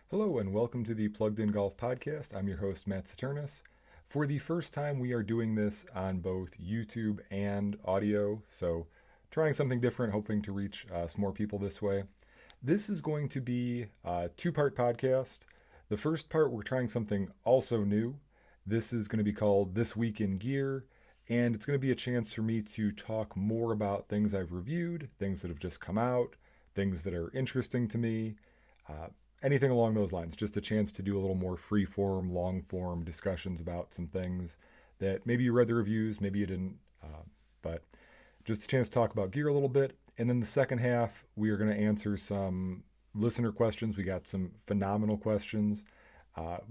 Hello and welcome to the Plugged In Golf Podcast. I'm your host, Matt Saturnus. For the first time, we are doing this on both YouTube and audio, so trying something different, hoping to reach some more people this way. This is going to be a two-part podcast. The first part, we're trying something also new. This is going to be called This Week in Gear, and it's going to be a chance for me to talk more about things I've reviewed, things that have just come out, things that are interesting to me, uh, anything along those lines. Just a chance to do a little more free form, long form discussions about some things that maybe you read the reviews, maybe you didn't, but just a chance to talk about gear a little bit. And then the second half, we are going to answer some listener questions. We got some phenomenal questions.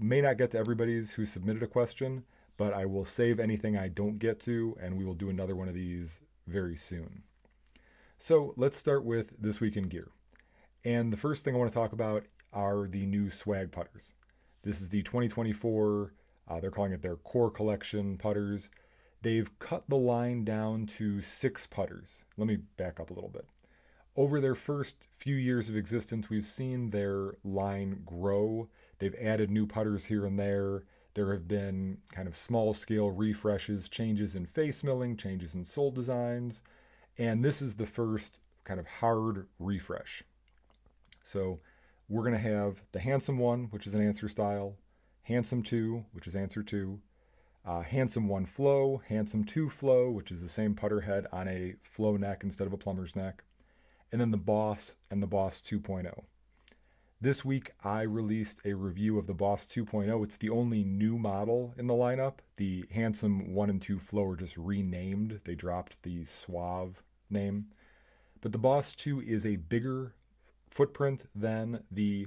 May not get to everybody's who submitted a question, but I will save anything I don't get to, and we will do another one of these very soon. So let's start with This Week in Gear. And the first thing I want to talk about are the new swag putters. This is the 2024, they're calling it their core collection putters. They've cut the line down to 6 putters. Let me back up a little bit. Over their first few years of existence, we've seen their line grow. They've added new putters here and there. There have been kind of small scale refreshes, changes in face milling, changes in sole designs, and this is the first kind of hard refresh. So we're going to have the Handsome 1, which is an answer style, Handsome 2, which is answer 2, Handsome 1 Flow, Handsome 2 Flow, which is the same putter head on a flow neck instead of a plumber's neck, and then the Boss and the Boss 2.0. This week, I released a review of the Boss 2.0. It's the only new model in the lineup. The Handsome 1 and 2 Flow are just renamed. They dropped the Suave name. But the Boss 2 is a bigger footprint than the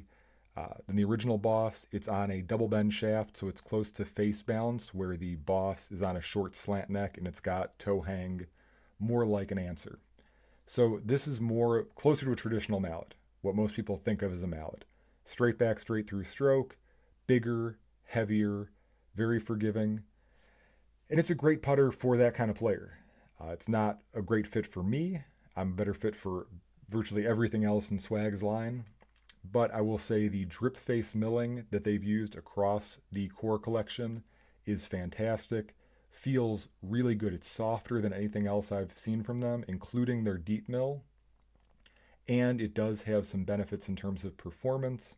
original Boss. It's on a double bend shaft, so it's close to face balance, where the Boss is on a short slant neck and it's got toe hang, more like an answer. So this is more closer to a traditional mallet, what most people think of as a mallet. Straight back, straight through stroke, bigger, heavier, very forgiving. And it's a great putter for that kind of player. It's not a great fit for me. I'm a better fit for virtually everything else in Swag's line. But I will say the drip face milling that they've used across the core collection is fantastic. Feels really good. It's softer than anything else I've seen from them, including their deep mill. And it does have some benefits in terms of performance.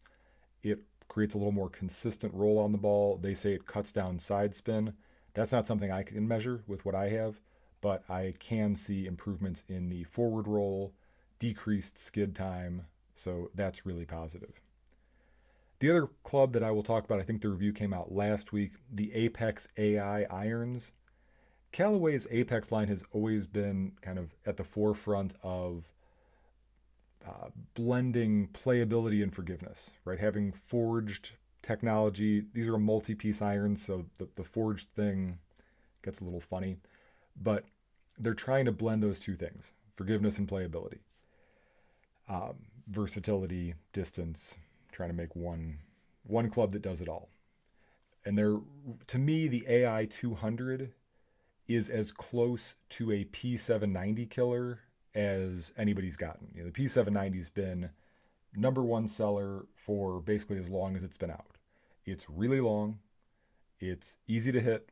It creates a little more consistent roll on the ball. They say it cuts down side spin. That's not something I can measure with what I have, but I can see improvements in the forward roll, decreased skid time, so that's really positive. The other club that I will talk about, I think the review came out last week, the Apex AI irons. Callaway's Apex line has always been kind of at the forefront of blending playability and forgiveness, right? Having forged technology. These are multi-piece irons, so the forged thing gets a little funny, but they're trying to blend those two things, forgiveness and playability. Versatility, distance, trying to make one club that does it all. And they're, to me, the AI 200 is as close to a P790 killer as anybody's gotten. You know, the P790's been number one seller for basically as long as it's been out. It's really long. It's easy to hit.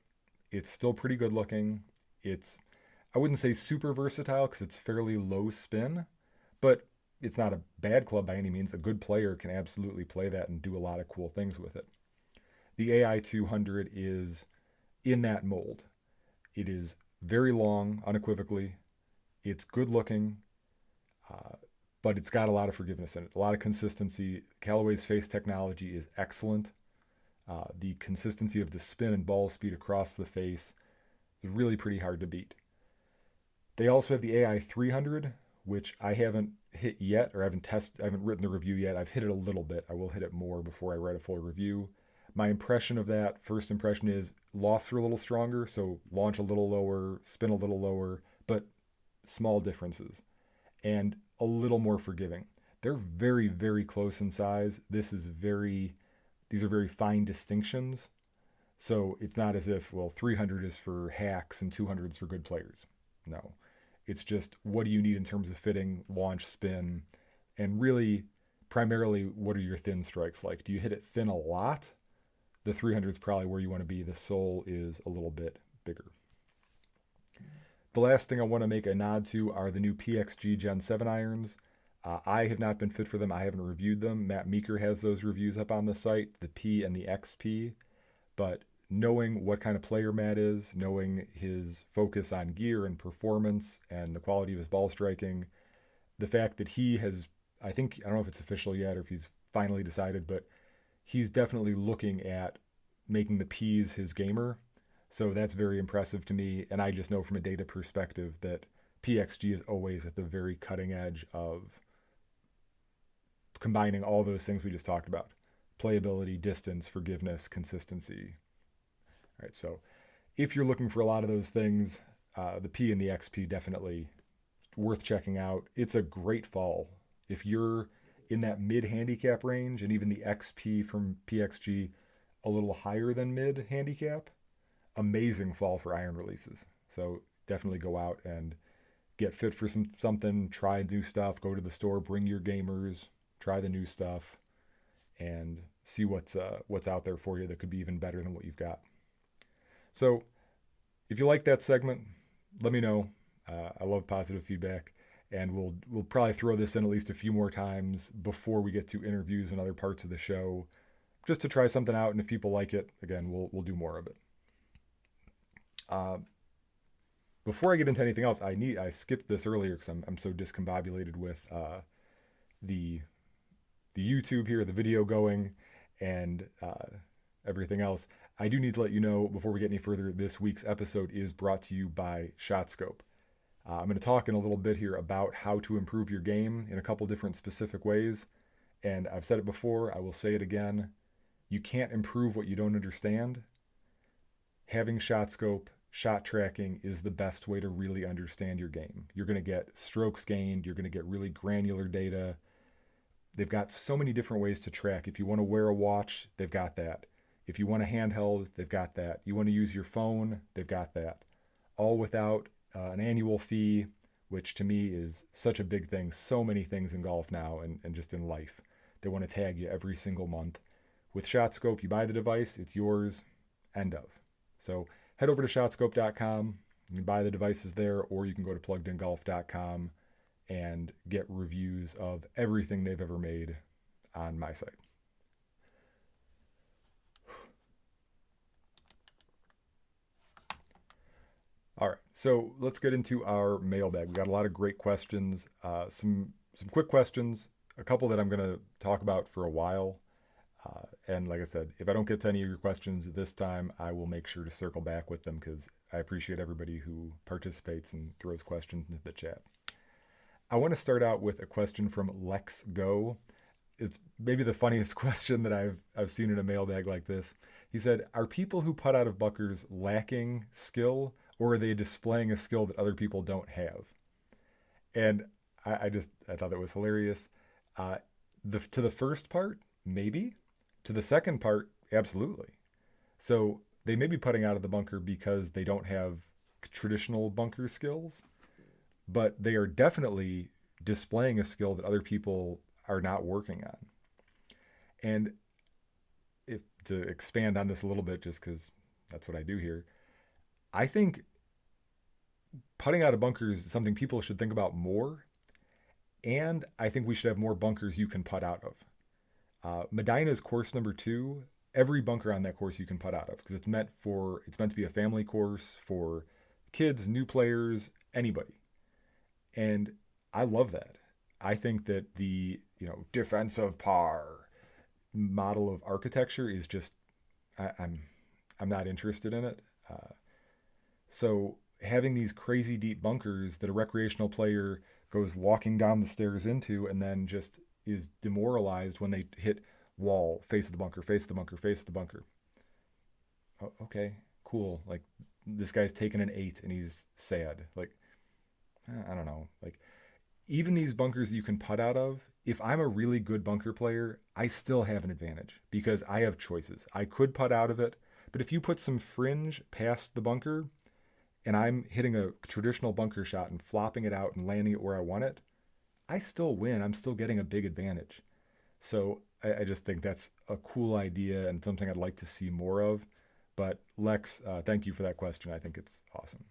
It's still pretty good looking. I wouldn't say super versatile because it's fairly low spin, but it's not a bad club by any means. A good player can absolutely play that and do a lot of cool things with it. The AI 200 is in that mold. It is very long, unequivocally. It's good looking, but it's got a lot of forgiveness in it, a lot of consistency. Callaway's face technology is excellent. The consistency of the spin and ball speed across the face is really pretty hard to beat. They also have the AI 300, which I haven't hit yet, or I haven't written the review yet. I've hit it a little bit. I will hit it more before I write a full review. My impression of that, first impression, is lofts are a little stronger, so launch a little lower, spin a little lower, but small differences, and a little more forgiving. They're very, very close in size. These are very fine distinctions. So it's not as if, well, 300 is for hacks and 200 is for good players. No. It's just, what do you need in terms of fitting, launch, spin, and really primarily, what are your thin strikes like? Do you hit it thin a lot? The 300 is probably where you want to be. The sole is a little bit bigger. The last thing I want to make a nod to are the new PXG Gen 7 irons. I have not been fit for them. I haven't reviewed them. Matt Meeker has those reviews up on the site, the P and the XP. But knowing what kind of player Matt is, knowing his focus on gear and performance and the quality of his ball striking, the fact that he has, I think, I don't know if it's official yet or if he's finally decided, but he's definitely looking at making the P's his gamer. So that's very impressive to me. And I just know from a data perspective that PXG is always at the very cutting edge of combining all those things we just talked about: playability, distance, forgiveness, consistency. All right, so if you're looking for a lot of those things, the P and the XP definitely worth checking out. It's a great fall. If you're in that mid handicap range, and even the XP from PXG a little higher than mid handicap, amazing fall for iron releases. So definitely go out and get fit for something, try new stuff, go to the store, bring your gamers, try the new stuff, and see what's out there for you that could be even better than what you've got. So if you like that segment, let me know. I love positive feedback, and we'll probably throw this in at least a few more times before we get to interviews and other parts of the show, just to try something out. And if people like it, again, we'll do more of it. Before I get into anything else, I skipped this earlier because I'm so discombobulated with the YouTube here, the video going, and everything else. I do need to let you know before we get any further, this week's episode is brought to you by ShotScope. I'm going to talk in a little bit here about how to improve your game in a couple different specific ways. And I've said it before, I will say it again. You can't improve what you don't understand. Having ShotScope, shot tracking is the best way to really understand your game. You're going to get strokes gained. You're going to get really granular data. They've got so many different ways to track. If you want to wear a watch, they've got that. If you want a handheld, they've got that. You want to use your phone, they've got that. All without an annual fee, which to me is such a big thing. So many things in golf now and just in life. They want to tag you every single month. With ShotScope, you buy the device, it's yours, end of. So head over to shotscope.com. You can buy the devices there, or you can go to pluggedingolf.com and get reviews of everything they've ever made on my site. All right, so let's get into our mailbag. We got a lot of great questions, some quick questions, a couple that I'm going to talk about for a while. And like I said, if I don't get to any of your questions this time, I will make sure to circle back with them because I appreciate everybody who participates and throws questions into the chat. I want to start out with a question from Lex Go. It's maybe the funniest question that I've seen in a mailbag like this. He said, "Are people who putt out of bunkers lacking skill, or are they displaying a skill that other people don't have?" And I thought that was hilarious. To the first part, maybe. To the second part, absolutely. So they may be putting out of the bunker because they don't have traditional bunker skills, but they are definitely displaying a skill that other people are not working on. And if to expand on this a little bit, just because that's what I do here, I think putting out of bunkers is something people should think about more. And I think we should have more bunkers you can putt out of. Medina's course number 2, every bunker on that course you can putt out of because it's meant to be a family course for kids, new players, anybody. And I love that. I think that the defensive par model of architecture is just I'm not interested in it. So having these crazy deep bunkers that a recreational player goes walking down the stairs into and then just is demoralized when they hit wall, face of the bunker, face of the bunker, face of the bunker. Oh, okay, cool. Like this guy's taking an 8 and he's sad. Like, I don't know. Like even these bunkers that you can putt out of, if I'm a really good bunker player, I still have an advantage because I have choices. I could putt out of it, but if you put some fringe past the bunker and I'm hitting a traditional bunker shot and flopping it out and landing it where I want it, I still win. I'm still getting a big advantage. So I just think that's a cool idea and something I'd like to see more of. But Lex, thank you for that question. I think it's awesome.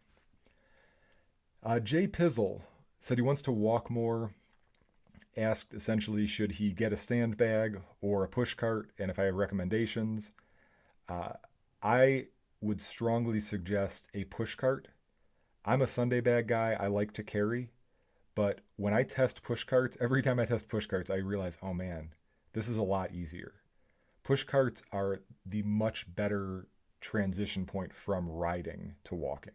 Jay Pizzle said he wants to walk more. Asked essentially, should he get a stand bag or a push cart, and if I have recommendations. Uh, I would strongly suggest a push cart. I'm a Sunday bag guy. I like to carry, but when I test push carts, every time I test push carts, I realize, oh man, this is a lot easier. Push carts are the much better transition point from riding to walking.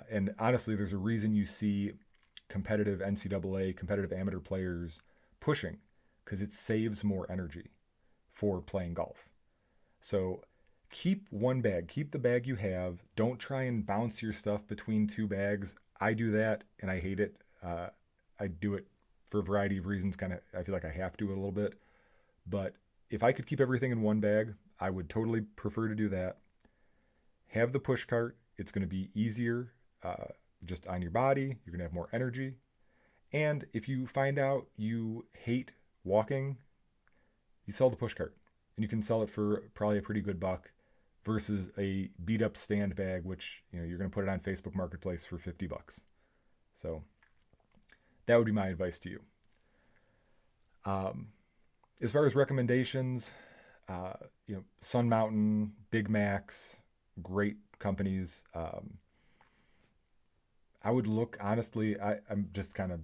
And honestly, there's a reason you see competitive NCAA, competitive amateur players pushing because it saves more energy for playing golf. So keep one bag, keep the bag you have. Don't try and bounce your stuff between two bags. I do that and I hate it. I do it for a variety of reasons. Kind of, I feel like I have to a little bit. But if I could keep everything in one bag, I would totally prefer to do that. Have the push cart. It's going to be easier uh, just on your body. You're going to have more energy. And if you find out you hate walking, you sell the push cart. And you can sell it for probably a pretty good buck versus a beat up stand bag, which you're going to put it on Facebook Marketplace for $50. So that would be my advice to you. Um, as far as recommendations, uh, Sun Mountain, Big Macs, great companies. I would look honestly. I'm just kind of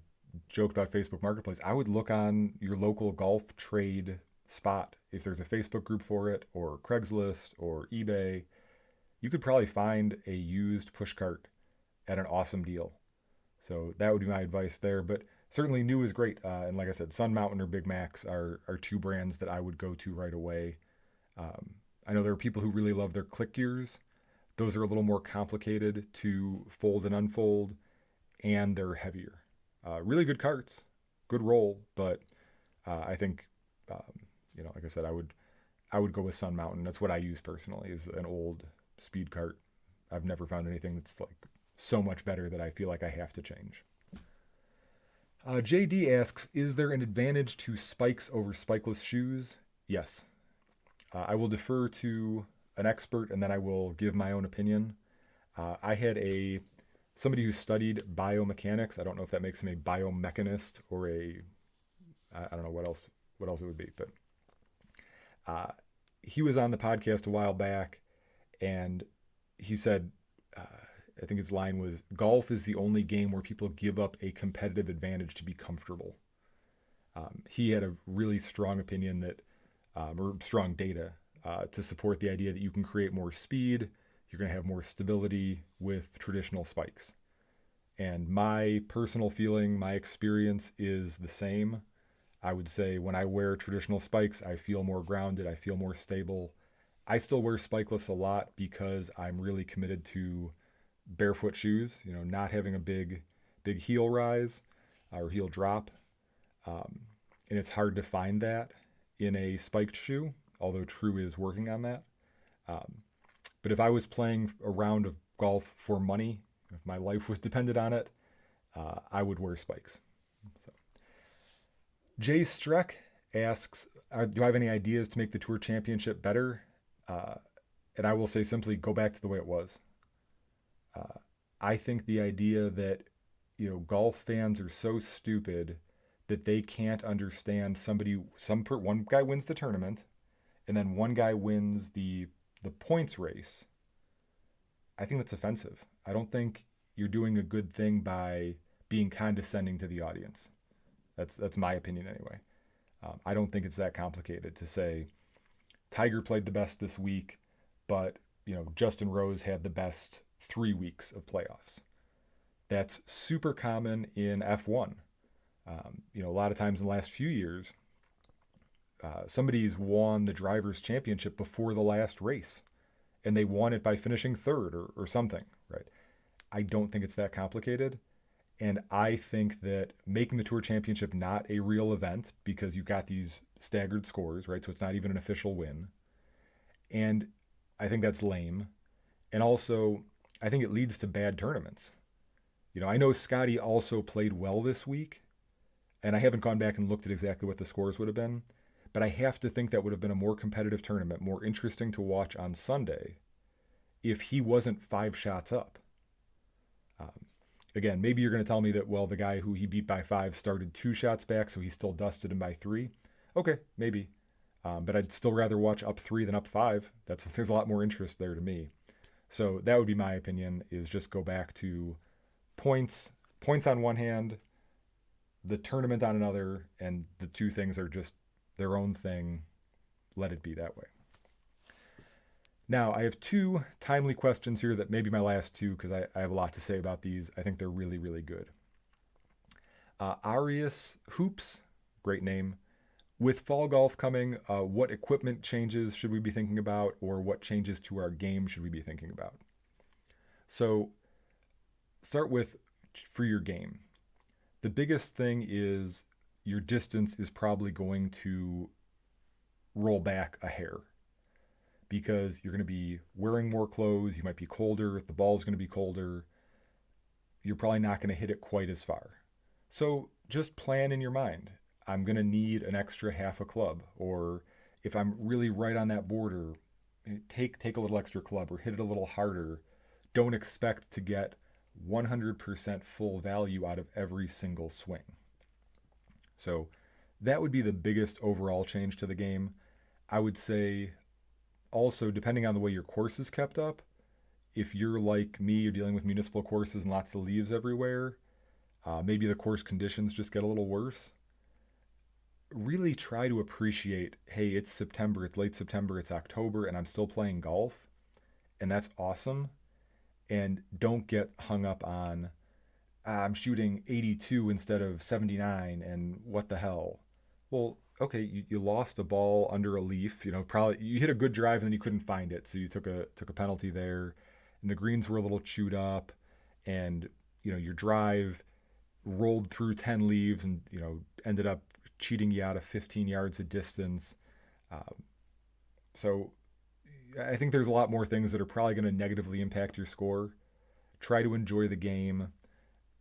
joked about Facebook Marketplace. I would look on your local golf trade spot if there's a Facebook group for it, or Craigslist, or eBay. You could probably find a used pushcart at an awesome deal. So that would be my advice there. But certainly new is great. And like I said, Sun Mountain or Big Macs are two brands that I would go to right away. I know there are people who really love their click gears. Those are a little more complicated to fold and unfold, and they're heavier. Really good carts, good roll, but I think, like I said, I would go with Sun Mountain. That's what I use personally, is an old speed cart. I've never found anything that's like so much better that I feel like I have to change. JD asks, is there an advantage to spikes over spikeless shoes? Yes. I will defer to an expert and then I will give my own opinion. I had somebody who studied biomechanics. I don't know if that makes him a biomechanist or I don't know what else it would be, but uh, he was on the podcast a while back, and he said, I think his line was, "Golf is the only game where people give up a competitive advantage to be comfortable." He had a really strong opinion or strong data to support the idea that you can create more speed, you're going to have more stability with traditional spikes. And my personal feeling, my experience is the same. I would say when I wear traditional spikes, I feel more grounded, I feel more stable. I still wear spikeless a lot because I'm really committed to barefoot shoes, not having a big heel rise or heel drop. Um, and it's hard to find that in a spiked shoe, although True is working on that. Um, but if I was playing a round of golf for money, if my life was dependent on it, I would wear spikes. So. Jay Streck asks, do I have any ideas to make the Tour Championship better? And I will say simply, go back to the way it was. I think the idea that golf fans are so stupid that they can't understand one guy wins the tournament, and then one guy wins the points race. I think that's offensive. I don't think you're doing a good thing by being condescending to the audience. That's my opinion anyway. I don't think it's that complicated to say Tiger played the best this week, but Justin Rose had the best 3 weeks of playoffs. That's super common in F1. A lot of times in the last few years, somebody's won the drivers' championship before the last race, and they won it by finishing third or something, right? I don't think it's that complicated. And I think that making the Tour Championship not a real event, because you've got these staggered scores, right? So it's not even an official win. And I think that's lame. And also, I think it leads to bad tournaments. I know Scotty also played well this week. And I haven't gone back and looked at exactly what the scores would have been, but I have to think that would have been a more competitive tournament, more interesting to watch on Sunday if he wasn't 5 shots up. Um, Again, maybe you're going to tell me that, well, the guy who he beat by 5 started 2 shots back, so he still dusted him by 3. Okay, maybe. But I'd still rather watch up 3 than up 5. There's a lot more interest there to me. So that would be my opinion, is just go back to points on one hand, the tournament on another, and the two things are just their own thing. Let it be that way. Now, I have two timely questions here that may be my last two because I have a lot to say about these. I think they're really, really good. Arius Hoops, great name. With fall golf coming, what equipment changes should we be thinking about, or what changes to our game should we be thinking about? So, start with for your game. The biggest thing is your distance is probably going to roll back a hair because you're going to be wearing more clothes. You might be colder. The ball's going to be colder. You're probably not going to hit it quite as far. So just plan in your mind. I'm going to need an extra half a club. Or if I'm really right on that border, take a little extra club or hit it a little harder. Don't expect to get 100% full value out of every single swing. So that would be the biggest overall change to the game. I would say also, depending on the way your course is kept up, if you're like me, you're dealing with municipal courses and lots of leaves everywhere, maybe the course conditions just get a little worse. Really try to appreciate, hey, it's September, it's late September, it's October, and I'm still playing golf, and that's awesome. And don't get hung up on, I'm shooting 82 instead of 79, and what the hell? Well, okay, you lost a ball under a leaf. Probably you hit a good drive and then you couldn't find it, so you took a penalty there, and the greens were a little chewed up, and your drive rolled through 10 leaves and ended up cheating you out of 15 yards of distance. Um, so I think there's a lot more things that are probably going to negatively impact your score. Try to enjoy the game.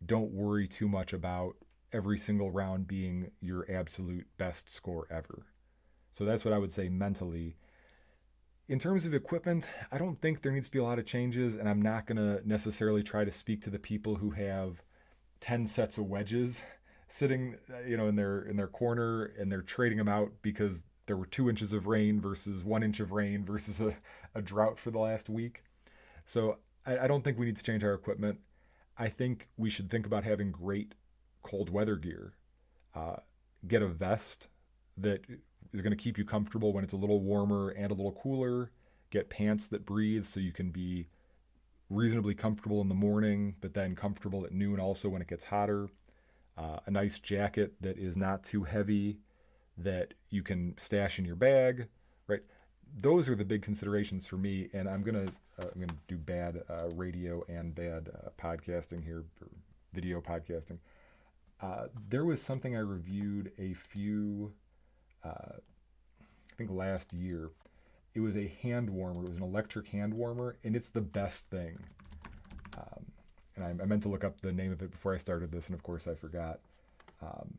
Don't worry too much about every single round being your absolute best score ever. So that's what I would say mentally. In terms of equipment, I don't think there needs to be a lot of changes, and I'm not going to necessarily try to speak to the people who have 10 sets of wedges sitting, in their corner, and they're trading them out because there were 2 inches of rain versus 1 inch of rain versus a drought for the last week. So I don't think we need to change our equipment. I think we should think about having great cold weather gear. Uh, get a vest that is going to keep you comfortable when it's a little warmer and a little cooler. Get pants that breathe so you can be reasonably comfortable in the morning, but then comfortable at noon also when it gets hotter. A nice jacket that is not too heavy, that you can stash in your bag, right? Those are the big considerations for me, and I'm gonna do bad radio and bad podcasting here, or video podcasting. There was something I reviewed I think last year. It was a hand warmer. It was an electric hand warmer, and it's the best thing. Um, and I meant to look up the name of it before I started this, and of course I forgot. Um,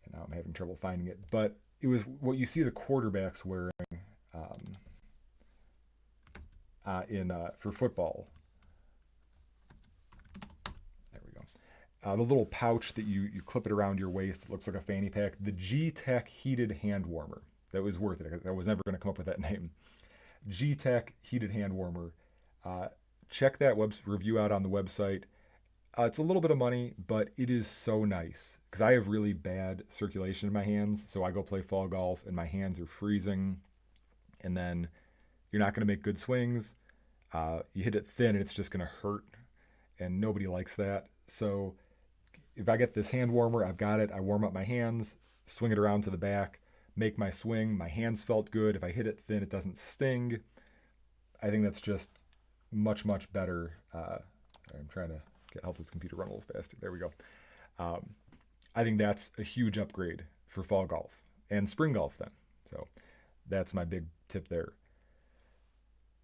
and now I'm having trouble finding it. But it was what you see the quarterbacks wearing um, in for football. There we go. The little pouch that you clip it around your waist. It looks like a fanny pack. The G-Tech heated hand warmer. That was worth it. I was never going to come up with that name. G-Tech heated hand warmer. Check that review out on the website. It's a little bit of money, but it is so nice because I have really bad circulation in my hands. So I go play fall golf and my hands are freezing, and then you're not going to make good swings. You hit it thin and it's just going to hurt, and nobody likes that. So if I get this hand warmer, I've got it. I warm up my hands, swing it around to the back, make my swing. My hands felt good. If I hit it thin, it doesn't sting. I think that's just much, much better. I'm trying to help this computer run a little faster. There we go. I think that's a huge upgrade for fall golf and spring golf then. So that's my big tip there.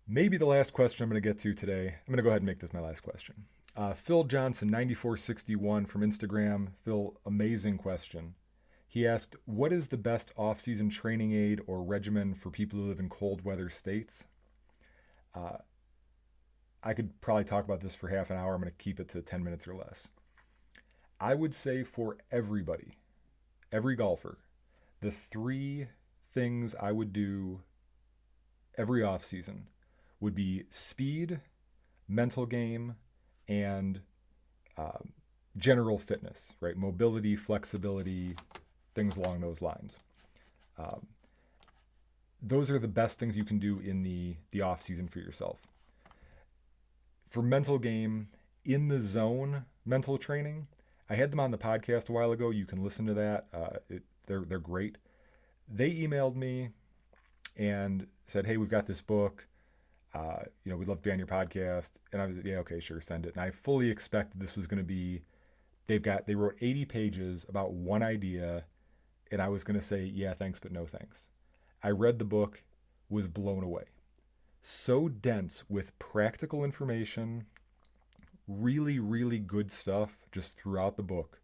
Maybe the last question I'm going to get to today. I'm going to go ahead and make this my last question. Phil Johnson, 9461 from Instagram. Phil, amazing question. He asked, what is the best off-season training aid or regimen for people who live in cold weather states? Uh, I could probably talk about this for half an hour. I'm going to keep it to 10 minutes or less. I would say for everybody, every golfer, the three things I would do every offseason would be speed, mental game, and um, general fitness, right? Mobility, flexibility, things along those lines. Um, those are the best things you can do in the off season for yourself. For mental game, in the zone mental training, I had them on the podcast a while ago. You can listen to that. They're great. They emailed me and said, "Hey, we've got this book. We'd love to be on your podcast." And I was, yeah, okay, sure, send it. And I fully expected this was going to be. They wrote 80 pages about one idea, and I was going to say, yeah, thanks, but no thanks. I read the book, was blown away. So dense with practical information, really, really good stuff just throughout the book.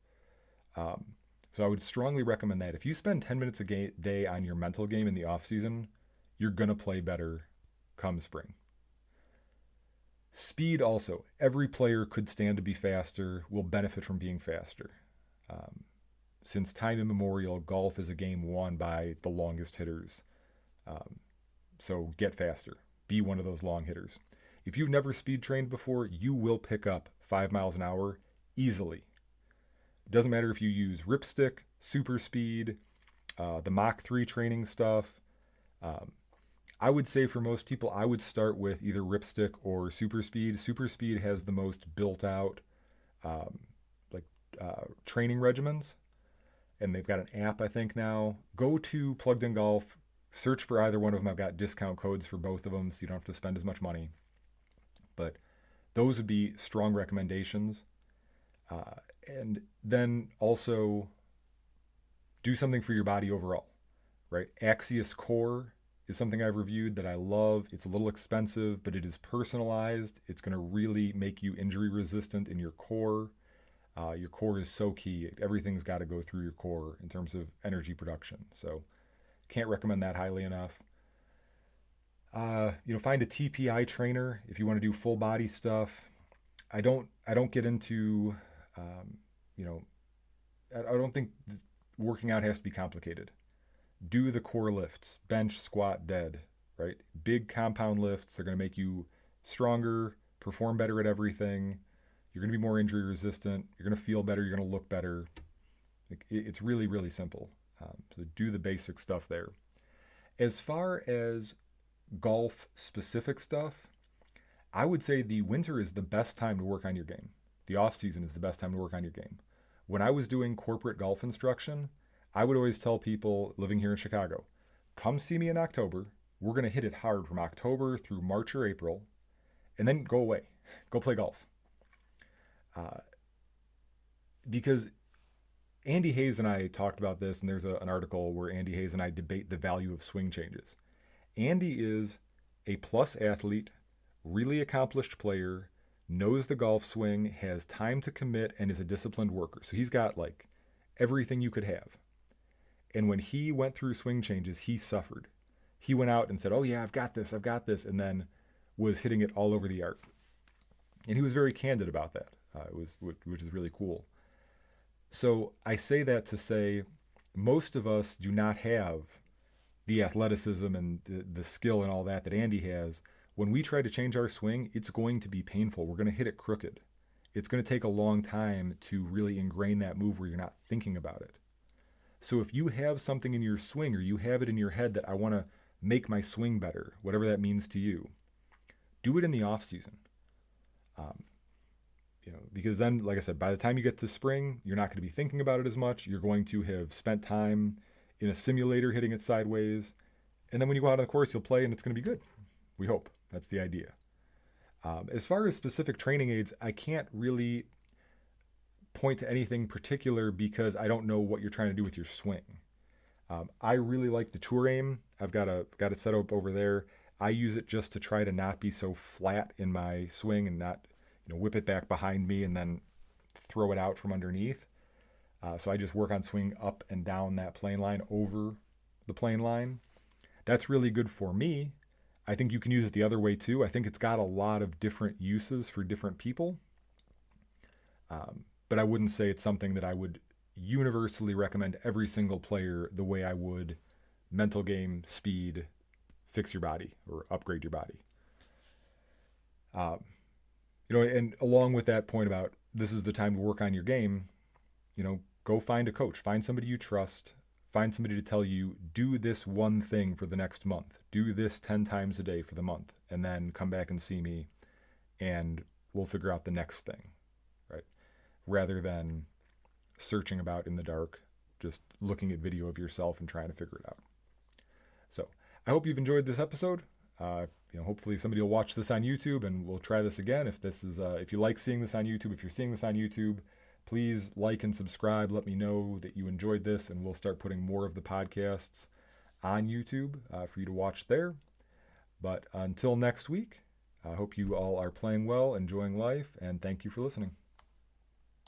Um, so I would strongly recommend that. If you spend 10 minutes a day on your mental game in the off season, you're going to play better come spring. Speed also. Every player could stand to be faster, will benefit from being faster. Um, since time immemorial, golf is a game won by the longest hitters. Um, so get faster. Be one of those long hitters. If you've never speed trained before, you will pick up 5 miles an hour easily. It doesn't matter if you use ripstick, super speed, the Mach 3 training stuff. Um, I would say for most people, I would start with either ripstick or super speed. Super speed has the most built out um, like training regimens, and they've got an app I think now. Go to Plugged In Golf, search for either one of them. I've got discount codes for both of them, so you don't have to spend as much money. But those would be strong recommendations. And then also do something for your body overall, right? Axios Core is something I've reviewed that I love. It's a little expensive, but it is personalized. It's going to really make you injury resistant in your core. Your core is so key. Everything's got to go through your core in terms of energy production. So can't recommend that highly enough. Find a TPI trainer if you want to do full body stuff. I don't get into, um, you know, I don't think working out has to be complicated. Do the core lifts, bench, squat, dead, right? Big compound lifts. They're going to make you stronger, perform better at everything. You're going to be more injury resistant. You're going to feel better. You're going to look better. It's really, really simple. So do the basic stuff there. As far as golf specific stuff, I would say the winter is the best time to work on your game. The off season is the best time to work on your game. When I was doing corporate golf instruction, I would always tell people living here in Chicago, come see me in October. We're going to hit it hard from October through March or April, and then go away. Go play golf. Uh, because Andy Hayes and I talked about this, and there's an article where Andy Hayes and I debate the value of swing changes. Andy is a plus athlete, really accomplished player, knows the golf swing, has time to commit, and is a disciplined worker. So he's got like everything you could have. And when he went through swing changes, he suffered. He went out and said, "Oh yeah, I've got this, and then was hitting it all over the art. And he was very candid about that, which is really cool. So I say that to say most of us do not have the athleticism and the skill and all that Andy has. When we try to change our swing, it's going to be painful. We're going to hit it crooked. It's going to take a long time to really ingrain that move where you're not thinking about it. So if you have something in your swing or you have it in your head that I want to make my swing better, whatever that means to you, do it in the off season. Because then, like I said, by the time you get to spring, you're not going to be thinking about it as much. You're going to have spent time in a simulator hitting it sideways. And then when you go out on the course, you'll play and it's going to be good. We hope. That's the idea. As far as specific training aids, I can't really point to anything particular because I don't know what you're trying to do with your swing. I really like the Tour Aim. I've got it set up over there. I use it just to try to not be so flat in my swing and not, whip it back behind me and then throw it out from underneath. So I just work on swinging up and down that plane line over the plane line. That's really good for me. I think you can use it the other way too. I think it's got a lot of different uses for different people. But I wouldn't say it's something that I would universally recommend every single player the way I would mental game, speed, fix your body, or upgrade your body. Um, and along with that point about this is the time to work on your game, go find a coach, find somebody you trust, find somebody to tell you, do this one thing for the next month, do this 10 times a day for the month, and then come back and see me and we'll figure out the next thing, right? Rather than searching about in the dark, just looking at video of yourself and trying to figure it out. So I hope you've enjoyed this episode. Hopefully somebody will watch this on YouTube and we'll try this again. If you like seeing this on YouTube, if you're seeing this on YouTube, please like and subscribe. Let me know that you enjoyed this, and we'll start putting more of the podcasts on YouTube for you to watch there. But until next week, I hope you all are playing well, enjoying life, and thank you for listening.